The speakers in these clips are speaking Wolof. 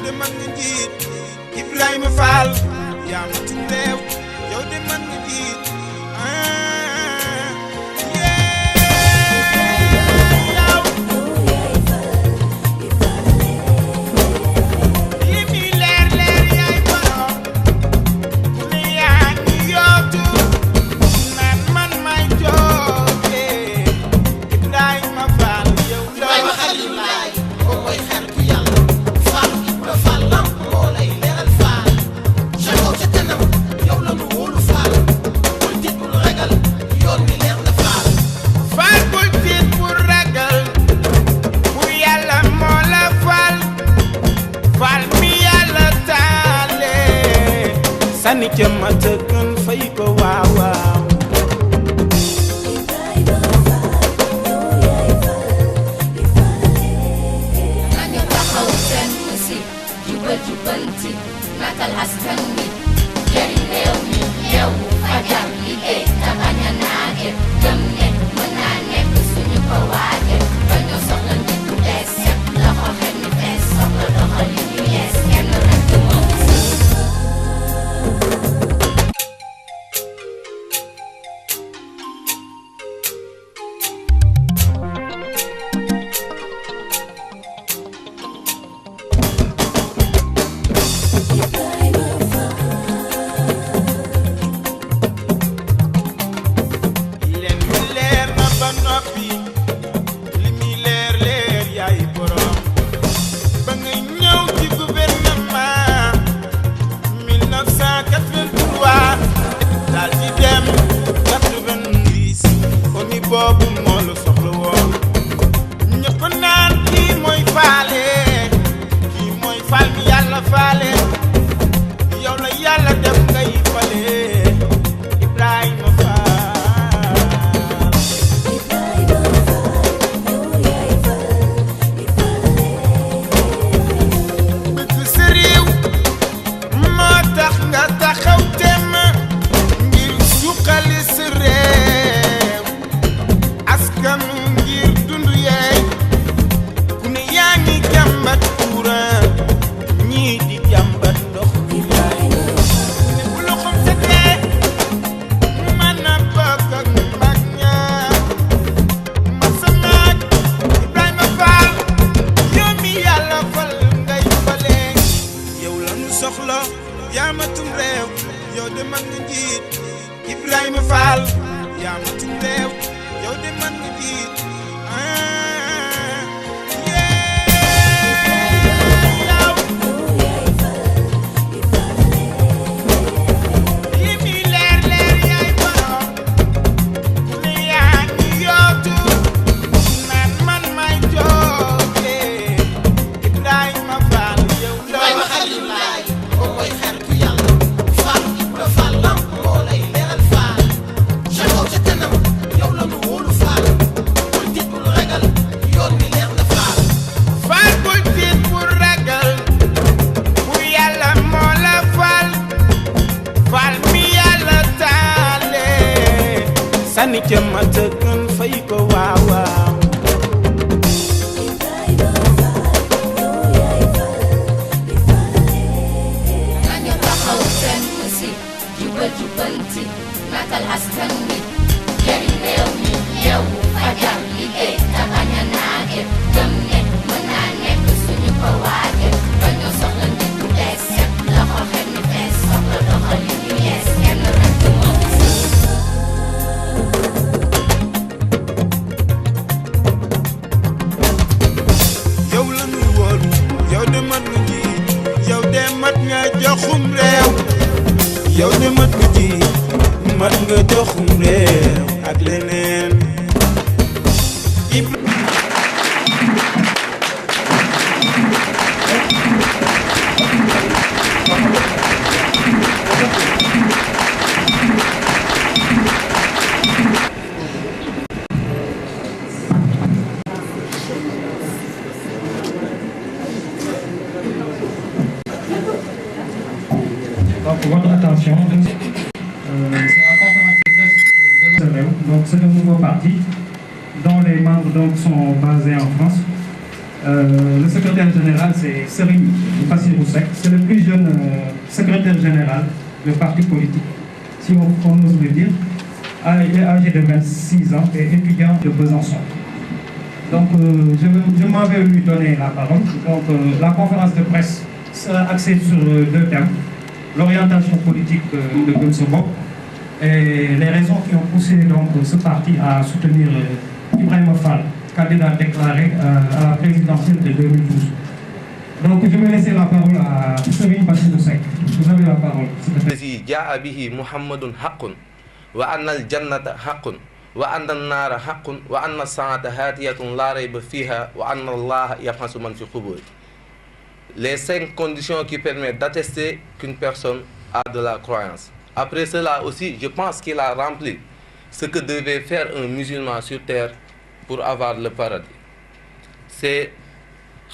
de man nga jiit Ibrahima Fall yaa ma ci réew yow de man nga jiit sani ca mata gën fay ko waaw waaw nañu taxaw seen musi jubal jubanti nakal askan wi jëriñ réew mi yeewu fajar liggéey te bañ a naage gëm ne mën naa nekk suñu ko waaje dañoo soxla nit ku bees set loxo xel ni bees soxla doxalin yu yees kenn rek moom boobu moo la soxla woon ñëpp naan kii mooy faale kii mooy faal mi yàlla faale yow la yàlla def ngay fale Ibrahima Fall bëgg sa réew moo tax nga taxaw tem ngir suqali sa réew ngir dund yeey ku ne yaa ngi jàmbat courant ñii di jàmbat ndox bi laay ne bu loxoom setee mën na bokk ak mag ña ma sa maag Ibrahima Fall yow mi yàlla fal ngay fale yow la nu soxla yaa matum réew yow de man nga jiit Ibrahima Fall yaa matum réew yow de man nga jiit li mi leer leer yaay borom ku ne yaa ngi yootu naan man may jooke Ibrahima Fall yow Ibrahima Xalilaay ko mooy xaritu yàlla Fall Ibra Fall lamp moo lay leeral Fall ca kaw ca kanam yow la nu wóolu Fall bul tiit bul ragal yoon mi leer na Fall Fall bul tiit bul ragal bu yàlla moo la fal Fall mi yàlla taale sani ca mata gën fay ko waaw waaw nañu taxaw seen musi jubal jubanti nakal askan wi jëriñ réew mi yeewu fajar liggéey te bañ a naage gëm ne mën naa nekk suñu ko waaje dañoo soxla nit ku bees set loxo xel ni bees soxla doxalin yu yees kenn rek moom yow la nu wóolu yow de mat nga jiit yow de mat nga joxum réew yow de mat nga jiit mat nga joxum réew ak leneen Donc, votre attention, c'est la conférence de presse de donc c'est un nouveau parti dont les membres donc, sont basés en France. Le secrétaire général, c'est Serigne Bassirou Seck. C'est le plus jeune secrétaire général du parti politique, si on ose le dire. Il est âgé de 26 ans et étudiant de Besançon. Donc, je m'en vais lui donner la parole. Donc, la conférence de presse sera axée sur deux thèmes. L'orientation politique de Gëm Sa Bopp et les raisons qui ont poussé donc, ce parti à soutenir Ibrahima Fall, candidat déclaré à la présidentielle de 2012. Donc, je vais laisser la parole à Serigne Bassirou Seck. Vous avez la parole. wa annal jannata haqqun wa anna an-nara haqqun wa anna as-sa'ata hatiyatun la rayba fiha wa anna Allah yab'asu man fi qubur. Les 5 conditions qui permettent d'attester qu'une personne a de la croyance. Après cela aussi, je pense qu'il a rempli ce que devait faire un musulman sur terre pour avoir le paradis. C'est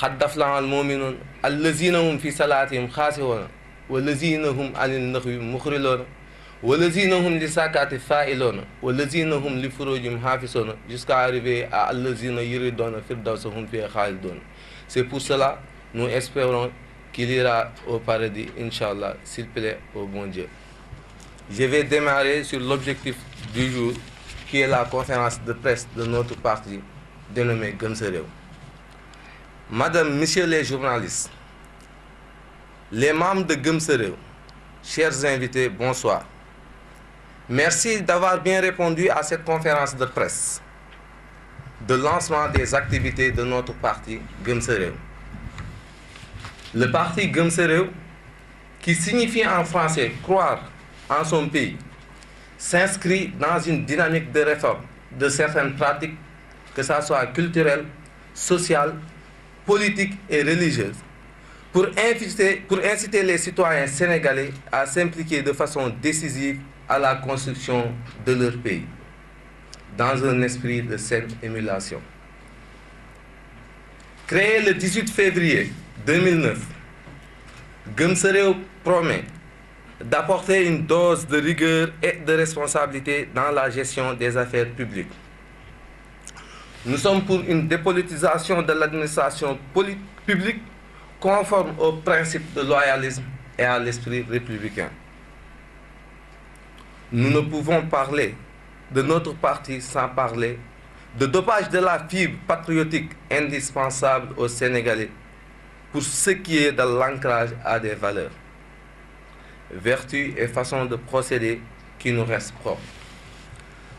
qad aflaha al-mu'minun allazina hum fi salatihim khashi'un wallazina hum 'anil lahwi mukhrilun والذين هم للزكاة فاعلون والذين هم لفروجهم حافظون jusqu'à arriver à الذين يريدون الفردوس هم فيها خالدون. C'est pour cela nous espérons qu'il ira au paradis, Inch'Allah, s'il plaît au bon Dieu. Je vais démarrer sur l'objectif du jour, qui est la conférence de presse de notre parti dénommée Gëm Sa Réew. Madame, Messieurs les journalistes, les membres de Gëm Sa Réew, chers invités, bonsoir. Merci d'avoir bien répondu à cette conférence de presse de lancement des activités de notre parti Gëm Sa Réew. Le parti Gëm Sa Réew, qui signifie en français croire en son pays, s'inscrit dans une dynamique de réforme de certaines pratiques, que ce soit culturelles, sociales, politiques et religieuses, pour inciter les citoyens sénégalais à s'impliquer de façon décisive à la construction de leur pays, dans un esprit de saine émulation. Créé le 18 février 2009, Gëm Sa Réew promet d'apporter une dose de rigueur et de responsabilité dans la gestion des affaires publiques. Nous sommes pour une dépolitisation de l'administration publique conforme aux principes de loyalisme et à l'esprit républicain. Nous ne pouvons parler de notre parti sans parler de dopage de la fibre patriotique indispensable aux Sénégalais pour ce qui est de l'ancrage à des valeurs, vertus et façons de procéder qui nous restent propres.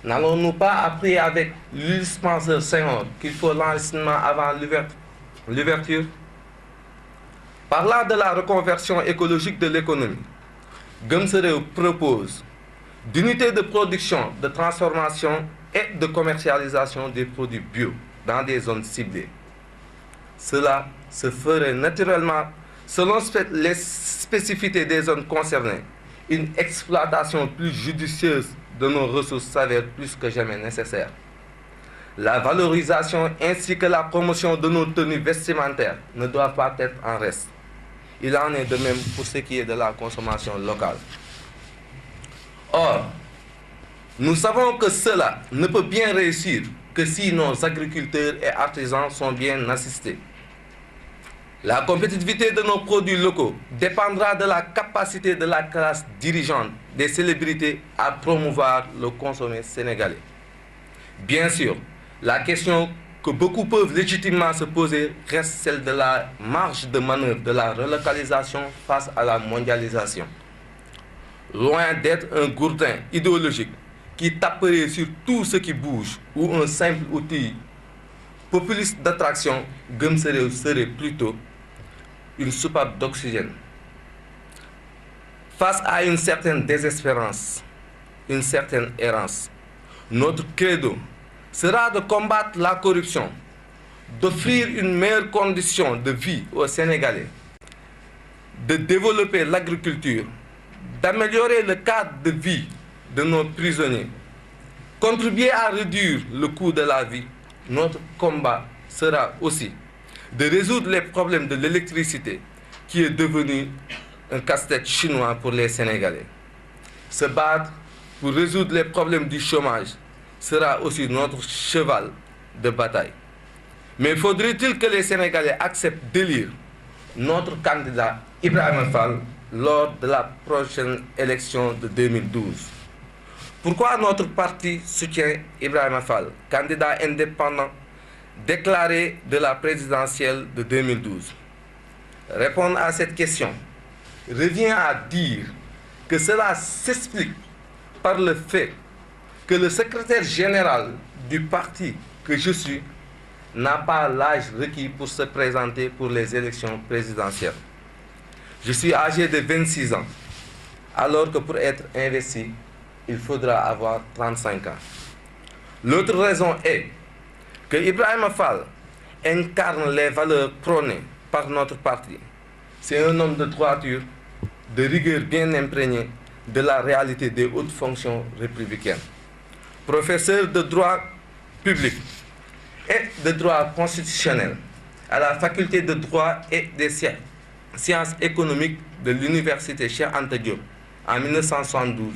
N'allons-nous pas appris avec Louis Penseur Senghor qu'il faut l'enracinement avant l'ouverture? Parlant de la reconversion écologique de l'économie, Gëm Sa Réew propose d'unités de production, de transformation et de commercialisation des produits bio dans des zones ciblées. Cela se ferait naturellement selon les spécificités des zones concernées. Une exploitation plus judicieuse de nos ressources s'avère plus que jamais nécessaire. La valorisation ainsi que la promotion de nos tenues vestimentaires ne doivent pas être en reste. Il en est de même pour ce qui est de la consommation locale. Or, nous savons que cela ne peut bien réussir que si nos agriculteurs et artisans sont bien assistés. La compétitivité de nos produits locaux dépendra de la capacité de la classe dirigeante des célébrités à promouvoir le consommé sénégalais. Bien sûr, la question que beaucoup peuvent légitimement se poser reste celle de la marge de manœuvre de la relocalisation face à la mondialisation. Loin d'être un gourdin idéologique qui taperait sur tout ce qui bouge ou un simple outil populiste d'attraction, Gëm Sa Réew serait plutôt une soupape d'oxygène. Face à une certaine désespérance, une certaine errance, notre credo sera de combattre la corruption, d'offrir une meilleure condition de vie aux Sénégalais, de développer l'agriculture, d'améliorer le cadre de vie de nos prisonniers, contribuer à réduire le coût de la vie. Notre combat sera aussi de résoudre les problèmes de l'électricité, qui est devenu un casse-tête chinois pour les Sénégalais. Se battre pour résoudre les problèmes du chômage sera aussi notre cheval de bataille. Mais faudrait-il que les Sénégalais acceptent d'élire notre candidat Ibrahima Fall lors de la prochaine élection de 2012? Pourquoi notre parti soutient Ibrahima Fall, candidat indépendant déclaré de la présidentielle de 2012? Répondre à cette question revient à dire que cela s'explique par le fait que le secrétaire général du parti que je suis n'a pas l'âge requis pour se présenter pour les élections présidentielles. Je suis âgé de 26 ans, alors que pour être investi, il faudra avoir 35 ans. L'autre raison est que Ibrahima Fall incarne les valeurs prônées par notre parti. C'est un homme de droiture, de rigueur bien imprégné de la réalité des hautes fonctions républicaines. Professeur de droit public et de droit constitutionnel à la faculté de droit et des sciences économiques de l'université Cheikh Anta Diop en 1972,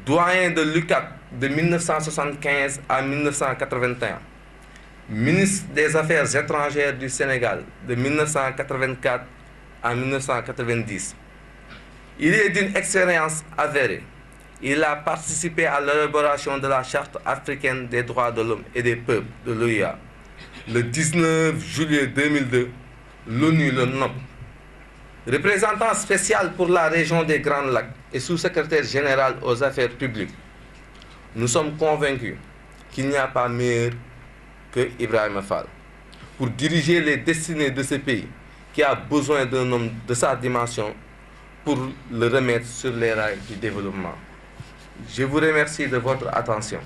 doyen de l'UCAD de 1975 à 1981, ministre des Affaires étrangères du Sénégal de 1984 à 1990. Il est d'une expérience avérée. Il a participé à l'élaboration de la Charte africaine des droits de l'homme et des peuples de l'OIA. Le 19 juillet 2002, l'ONU le nomme représentant spécial pour la région des Grands Lacs et sous-secrétaire général aux affaires publiques. Nous sommes convaincus qu'il n'y a pas meilleur que Ibrahima Fall pour diriger les destinées de ce pays qui a besoin d'un homme de sa dimension pour le remettre sur les rails du développement. Je vous remercie de votre attention.